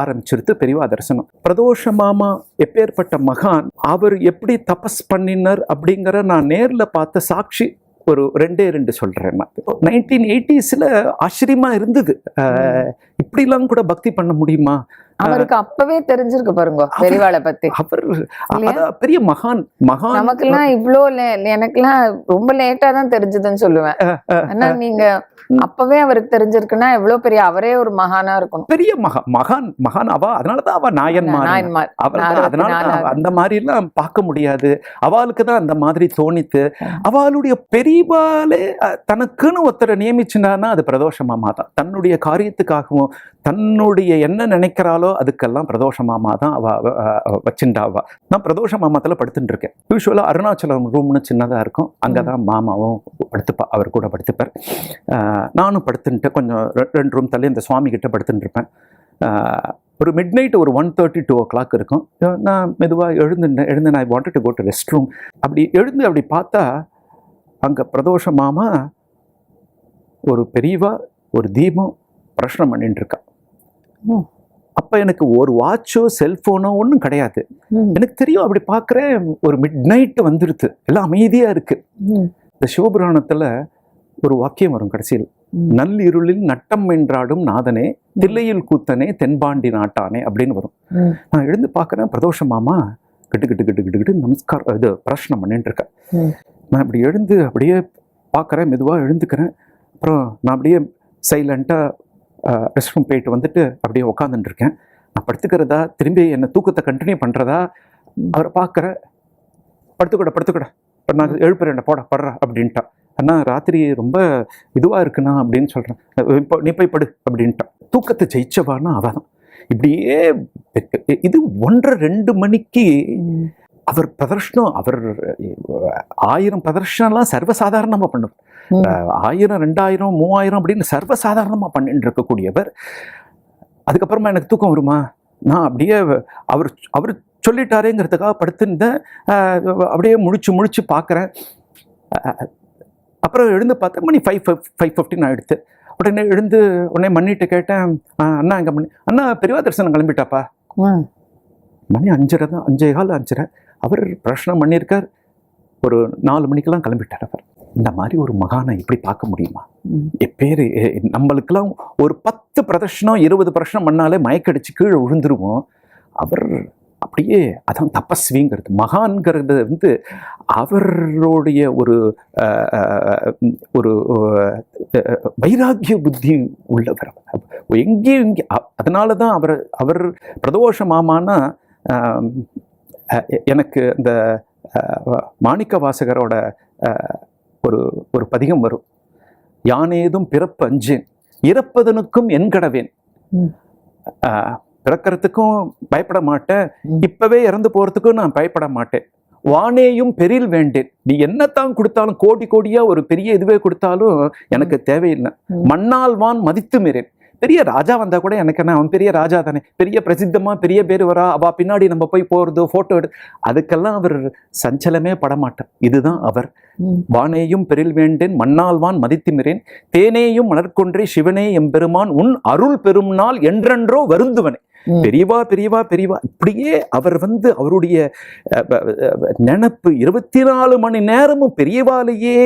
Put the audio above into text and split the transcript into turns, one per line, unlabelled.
ஆரம்பிச்சிருது பெரியவா தரிசனம். பிரதோஷ மாமா எப்பேற்பட்ட மகான், அவர் எப்படி தபஸ் பண்ணினார் அப்படிங்கிற நான் நேர்ல பார்த்த சாட்சி ஒரு 2 சொல்றேன். 1980s ஆச்சரியமா இருந்தது, இப்படிலாம் கூட பக்தி பண்ண முடியுமா.
அவருக்கு அப்பவே தெரிஞ்சிருக்கு பாருங்க பெரியவாளை பத்தி.
அவர் பெரிய மகான்.
நமக்கெல்லாம் இவ்ளோ எனக்கெல்லாம் ரொம்ப லேட்டா தான் தெரிஞ்சதுன்னு சொல்லுவேன். ஆனா நீங்க அப்பவே அவருக்கு தெரிஞ்சிருக்குன்னா எவ்வளவு பெரிய, அவரே ஒரு மகானா இருக்கணும்.
பெரிய மகான் அவ. அதனாலதான் அவ நாயன்மார். அதனால அந்த மாதிரி எல்லாம் பார்க்க முடியாது. அவளுக்கு தான் அந்த மாதிரி தோணித்து. அவளுடைய பெரியவாளே தனக்குன்னு ஒருத்தரை நியமிச்சுனான்னா அது பிரதோஷ மாமா தான். தன்னுடைய காரியத்துக்காகவும் தன்னுடைய என்ன நினைக்கிறாளோ அதுக்கெல்லாம் பிரதோஷ மாமா தான் அவ வச்சுண்டாவா. நான் பிரதோஷ மாமாத்துல படுத்துட்டு இருக்கேன். யூஸ்வலா அருணாச்சலம் ரூம்னு சின்னதா இருக்கும், அங்கதான் மாமாவும் படுத்துப்பா, அவர் கூட படுத்துப்பார். நானும் படுத்துட்டு கொஞ்சம் 2 ரூம் தள்ளி இந்த சுவாமி கிட்ட படுத்துட்டு இருப்பேன். ஒரு மிட் நைட் ஒரு 1:30 2 o'clock இருக்கும். நான் மெதுவாக எழுந்து நான் wanted to go to rest room. அப்படி எழுந்து அப்படி பார்த்தா அங்கே பிரதோஷ மாமா ஒரு பெரியவா ஒரு தீபம் பிரஷ்னம் பண்ணிட்டு இருக்கா. அப்போ எனக்கு ஒரு வாட்சோ செல்ஃபோனோ ஒன்றும் கிடையாது. எனக்கு தெரியும், அப்படி பார்க்குறேன் ஒரு மிட் நைட்டு வந்துடுது, எல்லாம் அமைதியாக இருக்குது. இந்த சிவபுராணத்தில் ஒரு வாக்கியம் வரும் கடைசியில், நல்லிருளில் நட்டம் என்றாடும் நாதனே தில்லையில் கூத்தனே தென்பாண்டி நாட்டானே அப்படின்னு வரும். நான் எழுந்து பார்க்குறேன் பிரதோஷ மாமா கிட்டு நமஸ்காரம் இது பிரஷ்னம் பண்ணிட்டு இருக்கேன். நான் இப்படி எழுந்து அப்படியே பார்க்குறேன், மெதுவாக எழுந்துக்கிறேன். அப்புறம் நான் அப்படியே சைலண்ட்டாக ரெஸ்ட் ரூம் போயிட்டு வந்துட்டு அப்படியே உட்காந்துட்டு இருக்கேன். நான் படுத்துக்கிறதா திரும்பி என்னை தூக்கத்தை கண்டினியூ பண்ணுறதா அவரை பார்க்குறேன். படுத்துக்கூட நான் எழுப்புறேன், படுறா அப்படின்ட்டா. அண்ணா ராத்திரி ரொம்ப இதுவாக இருக்குண்ணா அப்படின்னு சொல்கிறேன். இப்போ நீ போய் படு அப்படின்ட்டான். தூக்கத்தை ஜெயிச்சவான்னா அவன் தான். இப்படியே இது 1:30-2 மணிக்கு அவர் பிரதர்ஷனம், அவர் 1000 பிரதர்ஷனம்லாம் சர்வசாதாரணமாக பண்ணுவார். 1000 2000 3000 அப்படின்னு சர்வசாதாரணமாக பண்ணிட்டு இருக்கக்கூடியவர். அதுக்கப்புறமா எனக்கு தூக்கம் வருமா, நான் அப்படியே அவர் சொல்லிட்டாரேங்கிறதுக்காக படுத்துருந்தேன். அப்படியே முழிச்சு பார்க்குறேன். அப்புறம் எழுந்து பார்த்தேன், மணி 5:15 ஆகிடுது. உடனே எழுந்து உடனே மண்ணிட்டு கேட்டேன், அண்ணா எங்கே மணி? அண்ணா பெரியவா தரிசனம் கிளம்பிட்டாப்பா. மணி 5:30 தான், 5:15 அவர் பிரஷ்னம் பண்ணியிருக்கார். ஒரு 4 மணிக்கெல்லாம் கிளம்பிட்டார் அவர். இந்த மாதிரி ஒரு மகானை இப்படி பார்க்க முடியுமா? எப்பேரு நம்மளுக்கெல்லாம் ஒரு 10 பிரதர்ஷனம் 20 பிரதர்ஷனம் பண்ணாலே மயக்கடிச்சு கீழே விழுந்துருவோம். அவர் அப்படியே அதான் தபஸ்விங்கிறது. மகான்கிறது வந்து அவருடைய ஒரு வைராக்கிய புத்தி உள்ளவர். எங்கேயும் அதனால தான் அவர் பிரதோஷ மாமானா எனக்கு இந்த மாணிக்க வாசகரோட ஒரு பதிகம் வரும். யானேதும் பிறப்பு அஞ்சேன் இறப்பதனுக்கும் என்கடவேன். பிறக்கிறதுக்கும் பயப்பட மாட்டேன், இப்பவே இறந்து போறதுக்கும் நான் பயப்பட மாட்டேன். வானேயும் பெரில் வேண்டேன். நீ என்னத்தான் கொடுத்தாலும் கோடியா ஒரு பெரிய இதுவே கொடுத்தாலும் எனக்கு தேவையில்லை. மண்ணால் வான் மதித்து மீறேன். பெரிய ராஜா வந்தா கூட எனக்கு என்ன, அவன் பெரிய ராஜா தானே, பெரிய பிரசித்தமா பெரிய பேர் வரா, அவ பின்னாடி நம்ம போய் போறது போட்டோ எடு, அதுக்கெல்லாம் அவர் சஞ்சலமே படமாட்டார். இதுதான் அவர். வானேயும் பெரில் வேண்டேன் மண்ணால் வான் மதித்து மீறேன், தேனேயும் மலர்கொன்றே சிவனே எம்பெருமான் உன் அருள் பெரும் நாள் என்றென்றோ வருந்துவனே. பெரியவா இப்படியே அவர் வந்து அவருடைய நினைப்பு 24 மணி நேரமும் பெரியவாலேயே